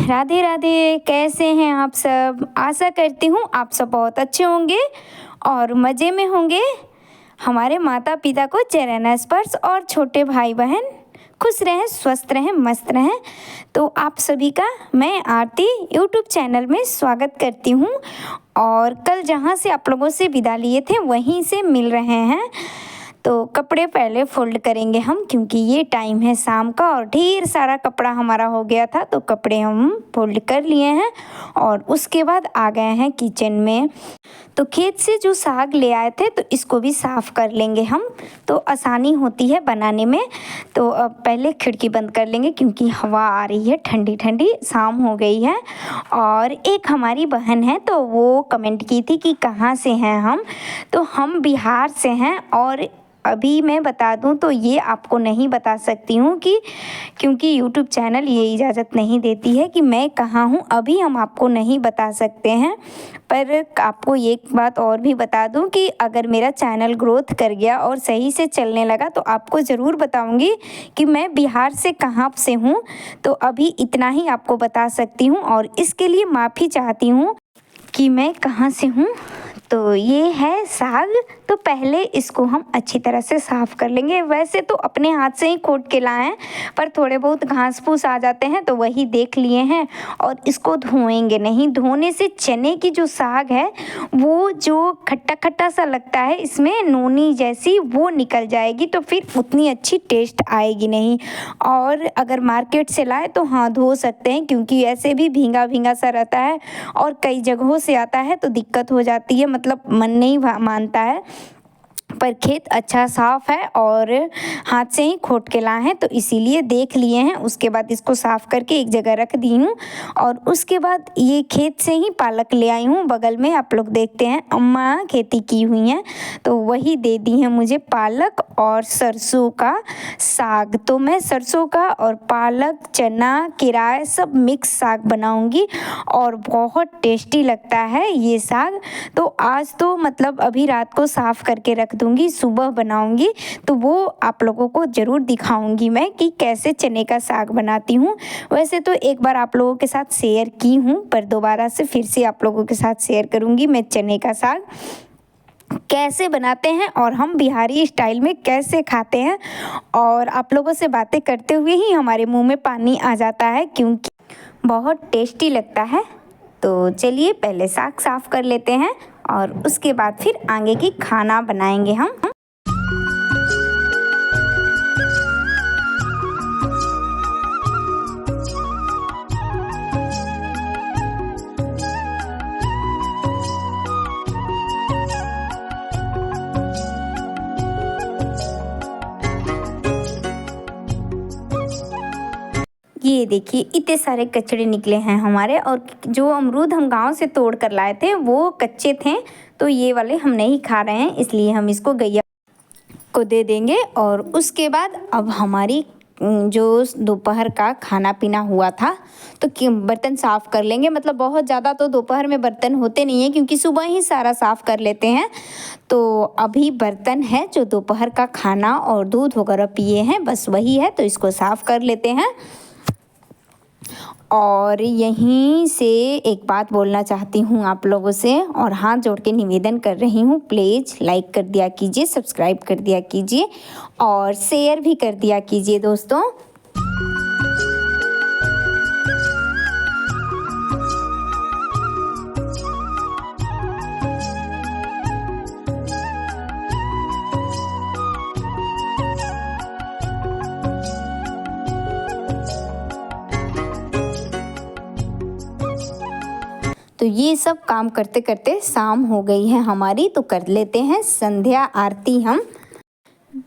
राधे राधे। कैसे हैं आप सब? आशा करती हूँ आप सब बहुत अच्छे होंगे और मज़े में होंगे। हमारे माता पिता को चरण स्पर्श और छोटे भाई बहन खुश रहें, स्वस्थ रहें, मस्त रहें। तो आप सभी का मैं आरती यूट्यूब चैनल में स्वागत करती हूँ। और कल जहाँ से आप लोगों से विदा लिए थे वहीं से मिल रहे हैं। तो कपड़े पहले फोल्ड करेंगे हम, क्योंकि ये टाइम है शाम का और ढेर सारा कपड़ा हमारा हो गया था। तो कपड़े हम फोल्ड कर लिए हैं और उसके बाद आ गए हैं किचन में। तो खेत से जो साग ले आए थे तो इसको भी साफ़ कर लेंगे हम, तो आसानी होती है बनाने में। तो अब पहले खिड़की बंद कर लेंगे क्योंकि हवा आ रही है ठंडी ठंडी, शाम हो गई है। और एक हमारी बहन है तो वो कमेंट की थी कि कहाँ से हैं हम, तो हम बिहार से हैं। और अभी मैं बता दूं तो ये आपको नहीं बता सकती हूँ कि क्योंकि यूट्यूब चैनल ये इजाज़त नहीं देती है कि मैं कहाँ हूँ, अभी हम आपको नहीं बता सकते हैं। पर आपको एक बात और भी बता दूं कि अगर मेरा चैनल ग्रोथ कर गया और सही से चलने लगा तो आपको ज़रूर बताऊंगी कि मैं बिहार से कहाँ से हूँ। तो अभी इतना ही आपको बता सकती हूँ और इसके लिए माफ़ी चाहती हूँ कि मैं कहाँ से हूँ। तो ये है साग। तो पहले इसको हम अच्छी तरह से साफ़ कर लेंगे। वैसे तो अपने हाथ से ही खोद के लाए हैं, पर थोड़े बहुत घास फूस आ जाते हैं तो वही देख लिए हैं। और इसको धोएंगे नहीं, धोने से चने की जो साग है वो जो खट्टा खट्टा सा लगता है, इसमें नोनी जैसी वो निकल जाएगी, तो फिर उतनी अच्छी टेस्ट आएगी नहीं। और अगर मार्केट से लाए तो हाँ धो सकते हैं, क्योंकि ऐसे भी भींगा भींगा सा रहता है और कई जगहों से आता है तो दिक्कत हो जाती है, मतलब मन नहीं मानता है। पर खेत अच्छा साफ़ है और हाथ से ही खोद के लाए हैं तो इसीलिए देख लिए हैं। उसके बाद इसको साफ़ करके एक जगह रख दी हूँ। और उसके बाद ये खेत से ही पालक ले आई हूँ, बगल में आप लोग देखते हैं अम्मा खेती की हुई हैं तो वही दे दी है मुझे पालक और सरसों का साग। तो मैं सरसों का और पालक, चना, किराए सब मिक्स साग बनाऊँगी और बहुत टेस्टी लगता है ये साग। तो आज तो मतलब अभी रात को साफ़ करके रख दूंगी, सुबह बनाऊंगी तो वो आप लोगों को ज़रूर दिखाऊंगी मैं कि कैसे चने का साग बनाती हूँ। वैसे तो एक बार आप लोगों के साथ शेयर की हूँ, पर दोबारा से फिर से आप लोगों के साथ शेयर करूँगी मैं चने का साग कैसे बनाते हैं और हम बिहारी स्टाइल में कैसे खाते हैं। और आप लोगों से बातें करते हुए ही हमारे मुँह में पानी आ जाता है क्योंकि बहुत टेस्टी लगता है। तो चलिए पहले साग साफ़ कर लेते हैं और उसके बाद फिर आगे की खाना बनाएंगे हम। ये देखिए इतने सारे कचड़े निकले हैं हमारे, और जो अमरूद हम गांव से तोड़ कर लाए थे वो कच्चे थे, तो ये वाले हम नहीं खा रहे हैं, इसलिए हम इसको गैया को दे देंगे। और उसके बाद अब हमारी जो दोपहर का खाना पीना हुआ था तो बर्तन साफ़ कर लेंगे। मतलब बहुत ज़्यादा तो दोपहर में बर्तन होते नहीं हैं क्योंकि सुबह ही सारा साफ़ कर लेते हैं। तो अभी बर्तन है जो दोपहर का खाना और दूध वगैरह पिए हैं बस वही है, तो इसको साफ़ कर लेते हैं। और यहीं से एक बात बोलना चाहती हूँ आप लोगों से और हाथ जोड़ के निवेदन कर रही हूँ, प्लीज़ लाइक कर दिया कीजिए, सब्सक्राइब कर दिया कीजिए और शेयर भी कर दिया कीजिए दोस्तों। तो ये सब काम करते करते शाम हो गई है हमारी, तो कर लेते हैं संध्या आरती हम।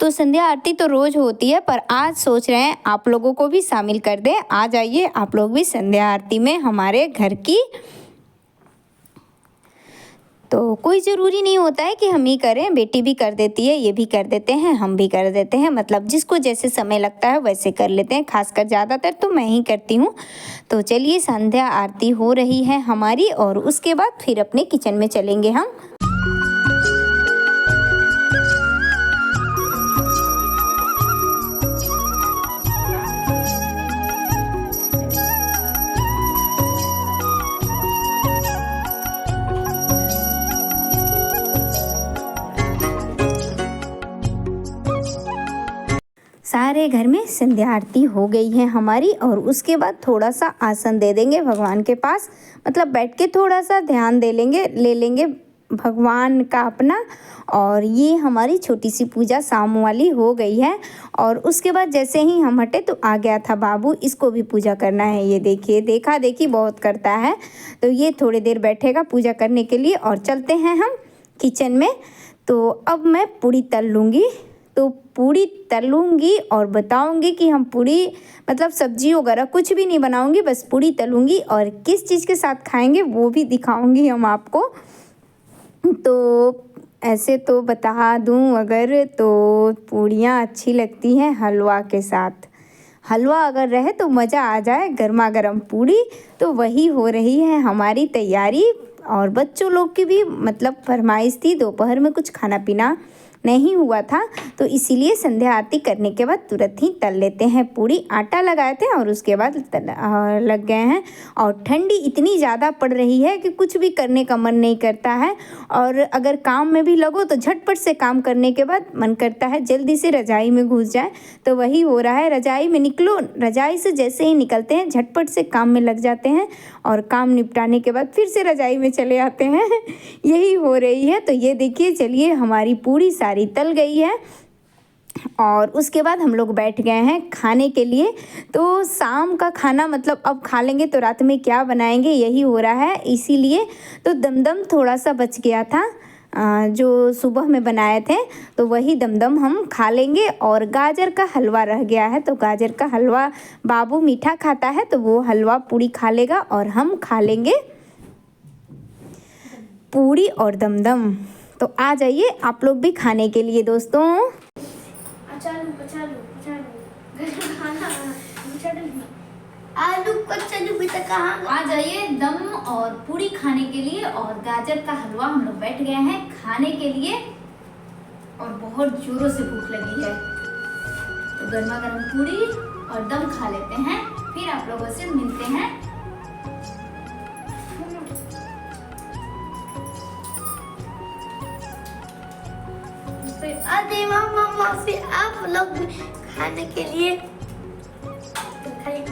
तो संध्या आरती तो रोज़ होती है, पर आज सोच रहे हैं आप लोगों को भी शामिल कर दें। आ जाइए आप लोग भी संध्या आरती में हमारे घर की। तो कोई ज़रूरी नहीं होता है कि हम ही करें, बेटी भी कर देती है, ये भी कर देते हैं, हम भी कर देते हैं। मतलब जिसको जैसे समय लगता है वैसे कर लेते हैं, खासकर ज़्यादातर तो मैं ही करती हूँ। तो चलिए संध्या आरती हो रही है हमारी और उसके बाद फिर अपने किचन में चलेंगे हम। सारे घर में संध्या आरती हो गई है हमारी। और उसके बाद थोड़ा सा आसन दे देंगे भगवान के पास, मतलब बैठ के थोड़ा सा ध्यान ले लेंगे भगवान का अपना। और ये हमारी छोटी सी पूजा शाम वाली हो गई है। और उसके बाद जैसे ही हम हटे तो आ गया था बाबू, इसको भी पूजा करना है। ये देखिए, देखा देखी बहुत करता है, तो ये थोड़ी देर बैठेगा पूजा करने के लिए। और चलते हैं हम किचन में। तो अब मैं पूड़ी तल लूँगी, तो पूड़ी तलूँगी और बताऊँगी कि हम पूड़ी मतलब सब्जी वगैरह कुछ भी नहीं बनाऊँगी, बस पूड़ी तलूँगी। और किस चीज़ के साथ खाएंगे वो भी दिखाऊँगी हम आपको। तो ऐसे तो बता दूं अगर, तो पूड़ियाँ अच्छी लगती हैं हलवा के साथ। हलवा अगर रहे तो मज़ा आ जाए, गर्मा गर्म पूड़ी। तो वही हो रही है हमारी तैयारी। और बच्चों लोग की भी मतलब फरमाइश थी, दोपहर में कुछ खाना पीना नहीं हुआ था, तो इसीलिए संध्या आरती करने के बाद तुरंत ही तल लेते हैं पूड़ी। आटा लगाए थे और उसके बाद लग गए हैं। और ठंडी इतनी ज़्यादा पड़ रही है कि कुछ भी करने का मन नहीं करता है। और अगर काम में भी लगो तो झटपट से काम करने के बाद मन करता है जल्दी से रज़ाई में घुस जाए। तो वही हो रहा है, रज़ाई में निकलो, रज़ाई से जैसे ही निकलते हैं झटपट से काम में लग जाते हैं। और काम निपटाने के बाद फिर से रज़ाई में चले आते हैं यही हो रही है। तो ये देखिए, चलिए हमारी पूरी सारी तल गई है। और उसके बाद हम लोग बैठ गए हैं खाने के लिए। तो शाम का खाना मतलब अब खा लेंगे तो रात में क्या बनाएंगे यही हो रहा है, इसीलिए तो दमदम थोड़ा सा बच गया था जो सुबह में बनाए थे, तो वही दमदम हम खा लेंगे। और गाजर का हलवा रह गया है, तो गाजर का हलवा बाबू मीठा खाता है तो वो हलवा पूड़ी खा लेगा और हम खा लेंगे पूड़ी और दमदम। तो आ जाइए आप लोग भी खाने के लिए दोस्तों। आलू कचलू बेटा कहाँ आ जाइए दम और पूड़ी खाने के लिए। और गाजर का हलवा हम लोग बैठ गए हैं खाने के लिए। और बहुत जोरों से भूख लगी है, तो गर्मा गर्म पूड़ी और दम खा लेते हैं, फिर आप लोगों से मिलते हैं। अरे मामा फिर आप लोग खाने के लिए तो खाइए।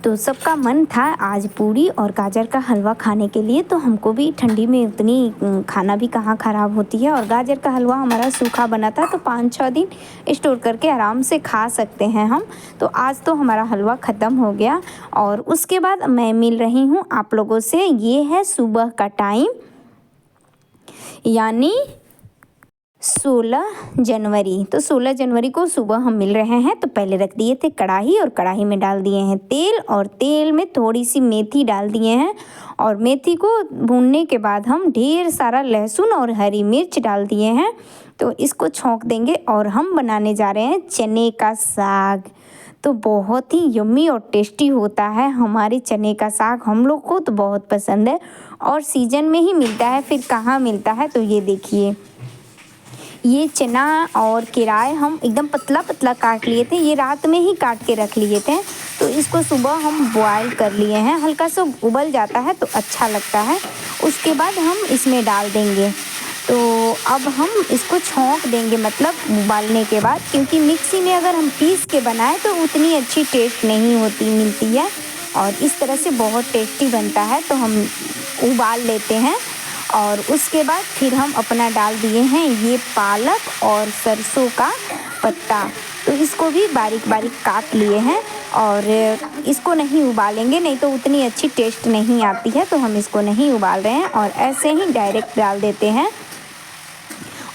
तो सबका मन था आज पूड़ी और गाजर का हलवा खाने के लिए, तो हमको भी ठंडी में उतनी खाना भी कहाँ ख़राब होती है। और गाजर का हलवा हमारा सूखा बना था, तो 5-6 दिन स्टोर करके आराम से खा सकते हैं हम। तो आज तो हमारा हलवा ख़त्म हो गया। और उसके बाद मैं मिल रही हूँ आप लोगों से। ये है सुबह का टाइम, यानी 16 जनवरी। तो 16 जनवरी को सुबह हम मिल रहे हैं। तो पहले रख दिए थे कढ़ाई, और कढ़ाई में डाल दिए हैं तेल, और तेल में थोड़ी सी मेथी डाल दिए हैं। और मेथी को भूनने के बाद हम ढेर सारा लहसुन और हरी मिर्च डाल दिए हैं। तो इसको छौंक देंगे। और हम बनाने जा रहे हैं चने का साग। तो बहुत ही यम्मी और टेस्टी होता है हमारे चने का साग, हम लोग को तो बहुत पसंद है। और सीजन में ही मिलता है, फिर कहाँ मिलता है। तो ये देखिए, ये चना और किराए हम एकदम पतला पतला काट लिए थे, ये रात में ही काट के रख लिए थे। तो इसको सुबह हम बॉयल कर लिए हैं, हल्का सा उबल जाता है तो अच्छा लगता है। उसके बाद हम इसमें डाल देंगे। तो अब हम इसको छौंक देंगे, मतलब उबालने के बाद, क्योंकि मिक्सी में अगर हम पीस के बनाएं तो उतनी अच्छी टेस्ट नहीं मिलती है। और इस तरह से बहुत टेस्टी बनता है। तो हम उबाल लेते हैं। और उसके बाद फिर हम अपना डाल दिए हैं ये पालक और सरसों का पत्ता। तो इसको भी बारीक बारीक काट लिए हैं। और इसको नहीं उबालेंगे, नहीं तो उतनी अच्छी टेस्ट नहीं आती है। तो हम इसको नहीं उबाल रहे हैं और ऐसे ही डायरेक्ट डाल देते हैं।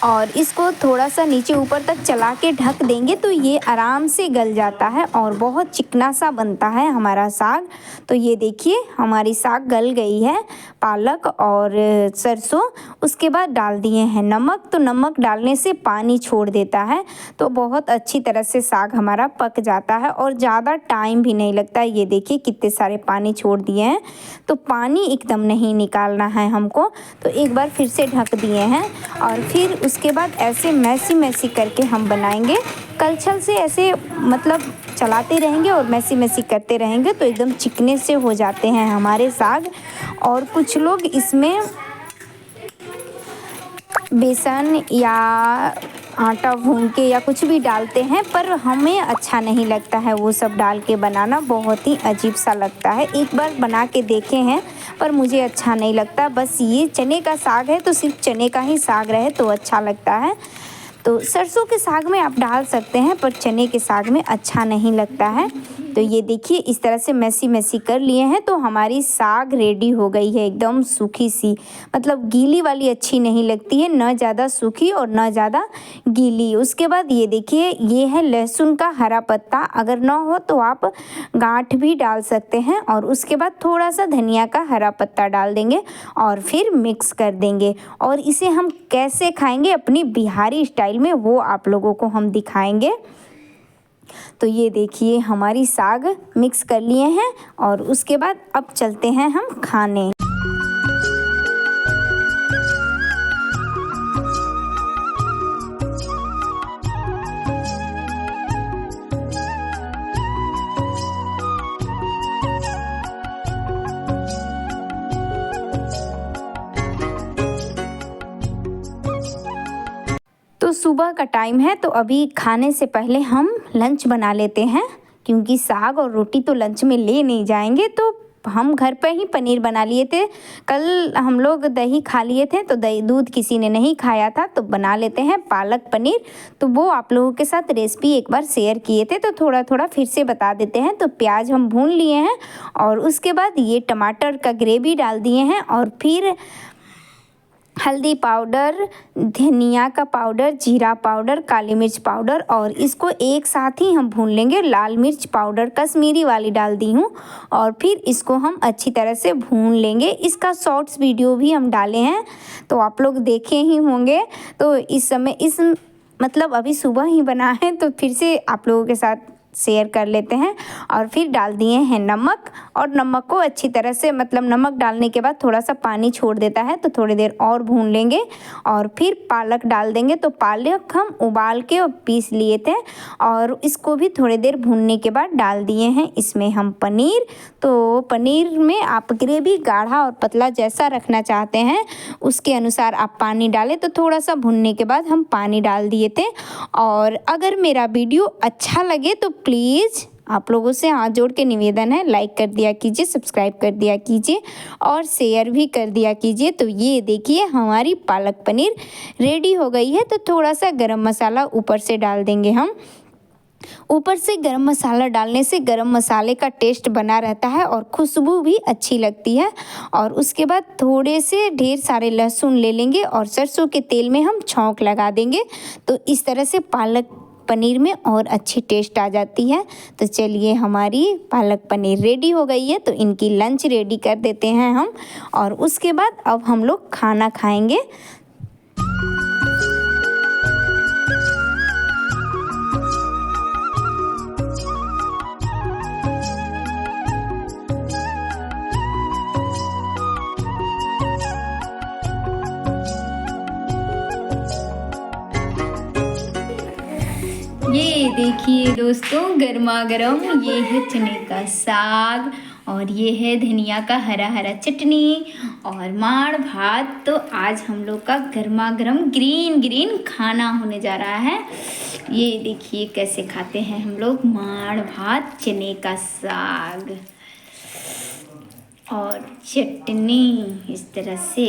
और इसको थोड़ा सा नीचे ऊपर तक चला के ढक देंगे तो ये आराम से गल जाता है और बहुत चिकना सा बनता है हमारा साग। तो ये देखिए, हमारी साग गल गई है, पालक और सरसों। उसके बाद डाल दिए हैं नमक। तो नमक डालने से पानी छोड़ देता है, तो बहुत अच्छी तरह से साग हमारा पक जाता है और ज़्यादा टाइम भी नहीं लगता। ये देखिए कितने सारे पानी छोड़ दिए हैं। तो पानी एकदम नहीं निकालना है हमको। तो एक बार फिर से ढक दिए हैं। और फिर उसके बाद ऐसे मैसी करके हम बनाएंगे। कलछल से ऐसे मतलब चलाते रहेंगे और मैसी करते रहेंगे तो एकदम चिकने से हो जाते हैं हमारे साग। और कुछ लोग इसमें बेसन या आटा भून के या कुछ भी डालते हैं, पर हमें अच्छा नहीं लगता है वो सब डाल के बनाना, बहुत ही अजीब सा लगता है। एक बार बना के देखे हैं पर मुझे अच्छा नहीं लगता। बस ये चने का साग है तो सिर्फ चने का ही साग रहे तो अच्छा लगता है। तो सरसों के साग में आप डाल सकते हैं पर चने के साग में अच्छा नहीं लगता है। तो ये देखिए इस तरह से मैसी मैसी कर लिए हैं तो हमारी साग रेडी हो गई है, एकदम सूखी सी, मतलब गीली वाली अच्छी नहीं लगती है, ना ज़्यादा सूखी और ना ज़्यादा गीली। उसके बाद ये देखिए ये है लहसुन का हरा पत्ता, अगर ना हो तो आप गांठ भी डाल सकते हैं। और उसके बाद थोड़ा सा धनिया का हरा पत्ता डाल देंगे और फिर मिक्स कर देंगे। और इसे हम कैसे खाएंगे अपनी बिहारी स्टाइल में वो आप लोगों को हम दिखाएंगे। तो ये देखिए हमारी साग मिक्स कर लिए हैं और उसके बाद अब चलते हैं हम खाने। तो सुबह का टाइम है तो अभी खाने से पहले हम लंच बना लेते हैं, क्योंकि साग और रोटी तो लंच में ले नहीं जाएंगे। तो हम घर पर ही पनीर बना लिए थे, कल हम लोग दही खा लिए थे तो दही दूध किसी ने नहीं खाया था, तो बना लेते हैं पालक पनीर। तो वो आप लोगों के साथ रेसिपी एक बार शेयर किए थे तो थोड़ा थोड़ा फिर से बता देते हैं। तो प्याज हम भून लिए हैं और उसके बाद ये टमाटर का ग्रेवी डाल दिए हैं और फिर हल्दी पाउडर, धनिया का पाउडर, जीरा पाउडर, काली मिर्च पाउडर और इसको एक साथ ही हम भून लेंगे। लाल मिर्च पाउडर कश्मीरी वाली डाल दी हूँ और फिर इसको हम अच्छी तरह से भून लेंगे। इसका शॉर्ट्स वीडियो भी हम डाले हैं तो आप लोग देखे ही होंगे। तो इस समय मतलब अभी सुबह ही बना है तो फिर से आप लोगों के साथ शेयर कर लेते हैं। और फिर डाल दिए हैं नमक, और नमक को अच्छी तरह से, मतलब नमक डालने के बाद थोड़ा सा पानी छोड़ देता है तो थोड़ी देर और भून लेंगे। और फिर पालक डाल देंगे। तो पालक हम उबाल के और पीस लिए थे और इसको भी थोड़ी देर भूनने के बाद डाल दिए हैं इसमें हम पनीर। तो पनीर में आप ग्रेवी गाढ़ा और पतला जैसा रखना चाहते हैं उसके अनुसार आप पानी डालें। तो थोड़ा सा भुनने के बाद हम पानी डाल दिए थे। और अगर मेरा वीडियो अच्छा लगे तो प्लीज़ आप लोगों से हाथ जोड़ के निवेदन है, लाइक कर दिया कीजिए, सब्सक्राइब कर दिया कीजिए और शेयर भी कर दिया कीजिए। तो ये देखिए हमारी पालक पनीर रेडी हो गई है। तो थोड़ा सा गरम मसाला ऊपर से डाल देंगे हम। ऊपर से गरम मसाला डालने से गरम मसाले का टेस्ट बना रहता है और खुशबू भी अच्छी लगती है। और उसके बाद थोड़े से ढेर सारे लहसुन ले लेंगे और सरसों के तेल में हम छौंक लगा देंगे। तो इस तरह से पालक पनीर में और अच्छी टेस्ट आ जाती है। तो चलिए हमारी पालक पनीर रेडी हो गई है तो इनकी लंच रेडी कर देते हैं हम। और उसके बाद अब हम लोग खाना खाएंगे। ये देखिए दोस्तों गर्मा गर्म ये है चने का साग और ये है धनिया का हरा हरा चटनी और माड़ भात। तो आज हम लोग का गर्मा गर्म ग्रीन ग्रीन खाना होने जा रहा है। ये देखिए कैसे खाते हैं हम लोग माड़ भात, चने का साग और चटनी इस तरह से।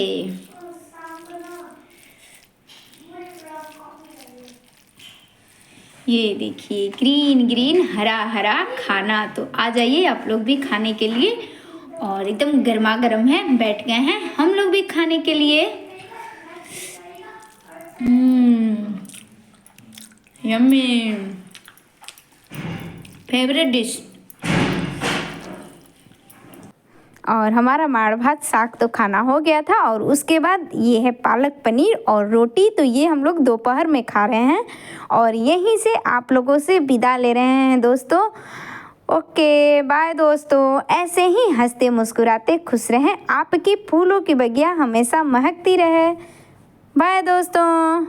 ये देखिए ग्रीन ग्रीन हरा हरा खाना। तो आ जाइए आप लोग भी खाने के लिए। और एकदम गर्मा गर्म है, बैठ गए हैं हम लोग भी खाने के लिए। Yummy favourite dish. और हमारा माड़ भात साग तो खाना हो गया था। और उसके बाद ये है पालक पनीर और रोटी। तो ये हम लोग दोपहर में खा रहे हैं और यहीं से आप लोगों से विदा ले रहे हैं दोस्तों। ओके बाय दोस्तों। ऐसे ही हंसते मुस्कुराते खुश रहें, आपकी फूलों की बगिया हमेशा महकती रहे। बाय दोस्तों।